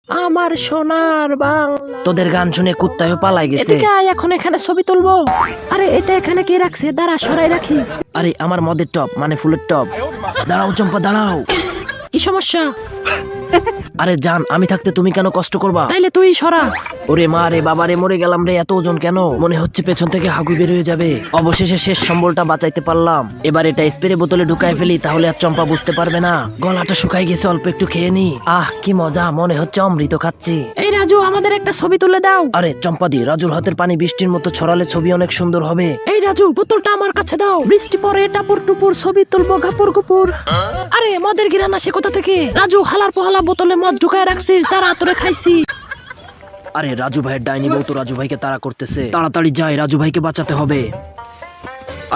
আমার সোনার বাংলা। তোদের গান শুনে কুত্তায় পালাই গেছে। এদিকে আয়, এখন এখানে ছবি তুলবো। আরে এটা এখানে কে রাখছে? দাঁড়া, সরাই রাখি। আরে আমার মদের টপ মানে ফুলের টপ। দাঁড়াও চম্পা দাঁড়াও। কি সমস্যা? আরে জান, আমি থাকতে তুমি কেন কষ্ট করবা? তাইলে তুই সরা। ওরে মা রে বাবা রে, মরে গেলাম রে, এত ওজন কেন? মনে হচ্ছে পেছন থেকে হাগু বের হয়ে যাবে। অবশেষে শেষ সম্বলটা বাঁচাইতে পারলাম। এবার এটা স্প্রে বোতলে ঢুকাই ফেলি, তাহলে আর চম্পা বুঝতে পারবে না। গলাটা শুকাই গেছে, অল্প একটু খেয়ে নি। আহ কি মজা, মনে হচ্ছে অমৃত খাচ্ছি। এই রাজু, আমাদের একটা ছবি তুলে দাও। আরে চম্পাদি, রাজুর হাতের পানি বৃষ্টির মতো ছড়ালে ছবি অনেক সুন্দর হবে। এই রাজু, বোতলটা আমার কাছে দাও। বৃষ্টি পরে টাপুর টুপুর ছবি তুলবো গাপুর গুপুর। আরে মদের গিরান আসে কোথা থেকে? রাজু, হালার পোহালা বোতলে মদ ঢুকায় রাখছিস, তারা তোরে খাইছি। আরে রাজু ভাইয়ের ডাইনি বউ তো রাজু ভাইকে তাড়া করতেছে। তাড়াতাড়ি যাই, রাজু ভাইকে বাঁচাতে হবে।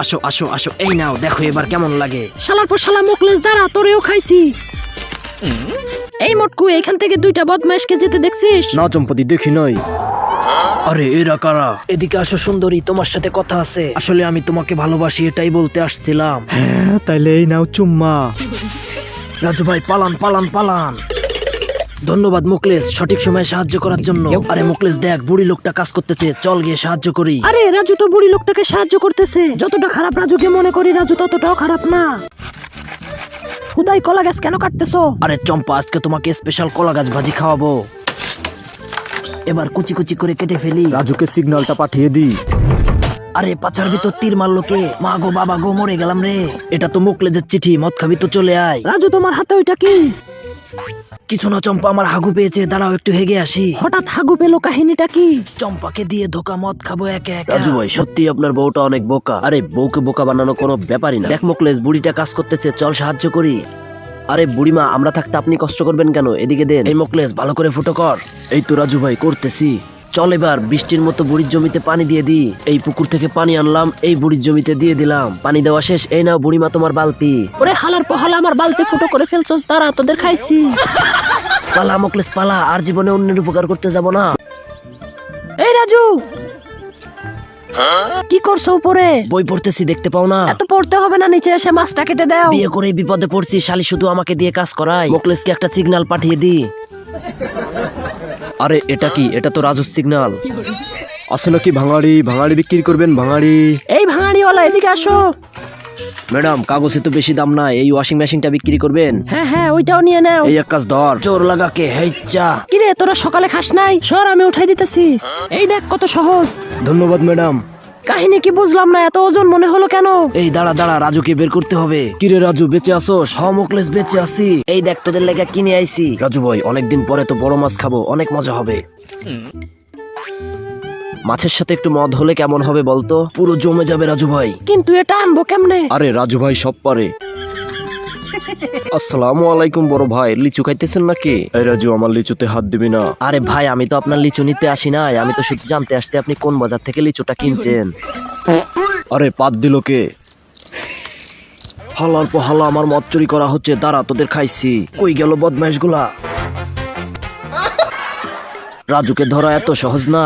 আসো আসো আসো, এই নাও, দেখো এবার কেমন লাগে। শালার পর শালা মুখলেস, দাঁড়া, তোরেও খাইছি। এই মটকু, এখান থেকে দুইটা বদমাইশকে যেতে দেখছিস? না চম্পতি, দেখি নাই। আরে এরা কারা? এদিকে আসো সুন্দরী, তোমার সাথে কথা আছে। আসলে আমি তোমাকে ভালোবাসি, এটাই বলতে আসছিলাম। হ্যাঁ, তাইলে এই নাও চুম্মা। রাজু ভাই পালান পালান পালান। ধন্যবাদ মুকলেশ, সঠিক সময়ে সাহায্য করার জন্য। আরে মুকলেশ দেখ, বুড়ি লোকটা কাজ করতেছে, চল গিয়ে সাহায্য করি। আরে রাজু তো বুড়ি লোকটাকে সাহায্য করতেছে। যতটা খারাপ রাজুকে মনে করি, রাজু ততটাও খারাপ না। হুদাই কলা গাছ কেন কাটতেছো? আরে চম্পা, আজকে তোমাকে স্পেশাল কলা গাছ ভাজি খাওয়াবো। এবার কুচি কুচি করে কেটে ফেলি। রাজুকে সিগন্যালটা পাঠিয়ে দিই। আরে পাছার ভিতর তীর মারলো কে? মা গো বাবা গো, মরে গেলাম রে। এটা তো মুকলেজের চিঠি, মদ খাবি তো চলে আয়। রাজু, তোমার হাতে ওইটা কি? কিছু না চম্পা, আমার হাগু পেয়েছে, দাঁড়াও একটু হেগে আসি। হঠাৎ হাগু পেলো, কাহিনীটা কি? চম্পাকে দিয়ে ধোকা, মদ খাবো একে একে। রাজু ভাই, সত্যি আপনার বউটা অনেক বোকা। আরে বউকে বোকা বানানো কোনো ব্যাপারই না। দেখ মুকলেশ, বুড়িটা কাজ করতেছে, চল সাহায্য করি। আরে বুড়িমা, আমরা থাকতে আপনি কষ্ট করবেন কেন? এদিকে দেন। এই মুকলেশ, ভালো করে ফুটো কর। এই তো রাজু ভাই, করতেছি। চল এবার বৃষ্টির মতো বুড়ির জমিতে পানি দিয়ে দিই। এই পুকুর থেকে পানি আনলাম, এই বুড়ির জমিতে দিয়ে দিলাম। পানি দেওয়া শেষ, এই নাও বুড়িমা তোমার বালতি। ওরে হালার পহালা, আমার বালতি ফুটো করে ফেলছস, দাঁড়া, তোদের খাইছি। পালা মুকলেশ পালা, আর জীবনে অন্যের উপকার করতে যাব না। এই রাজু, কি করছো উপরে? বই পড়তেছি, দেখতে পাও না? এত পড়তে হবে না, নিচে এসে মাছটা কেটে দাও। বিয়ে করে বিপদে পড়ছি, শালি শুধু আমাকে দিয়ে কাজ করায়। মুকলেশকে একটা সিগন্যাল পাঠিয়ে দি। আরে এটা কি? এটা তো রাজুর সিগন্যাল। আসলে কি ভাঙাড়ি? ভাঙাড়ি বিক্রি করবেন ভাঙাড়ি? এই ভাঙাড়িওয়ালা, এদিকে আসো। ম্যাডাম, কাগজে তো বেশি দাম নাই, এই ওয়াশিং মেশিনটা বিক্রি করবেন? হ্যাঁ হ্যাঁ, ওইটাও নিয়ে নাও। এই এক কাজ ধর। জোর লাগাকে হেচ্চা। কিরে, তোরা সকালে খাস নাই? সর, আমি উঠাই দিতেছি। এই দেখ কত সহজ। ধন্যবাদ ম্যাডাম। কাহিনী কি বুঝলাম না, এত ওজন মনে হলো কেন? এই দাঁড়া দাঁড়া, রাজুকে বের করতে হবে। কিরে রাজু, বেঁচে আসোস? হ মুকলেশ, বেঁচে আছি। এই দেখ, তোদের লেগে কিনে আইছি। রাজু ভাই, অনেকদিন পরে তো বড় মাছ খাবো, অনেক মজা হবে। মাছের সাথে একটু মদ হলে কেমন হবে বলতো? পুরো জমে যাবে রাজু ভাই। কিন্তু এটা আনবো কেমনে? আরে রাজু ভাই সব পারে। আসসালামু আলাইকুম বড় ভাই, লিচু খাইতেছেন নাকি? এই রাজু, আমার লিচুতে হাত দিবি না। আরে ভাই, আমি তো আপনার লিচু নিতে আসি নাই, আমি তো শুধু জানতে আসছি আপনি কোন বাজার থেকে লিচুটা কিনছেন। আরে পাত দিল কে? হালার পর হালা, আমার মদ চুরি করা হচ্ছে, দাঁড়া তোদের খাইছি। কই গেল বদমাইশ গুলা? রাজুকে ধরা এত সহজ না।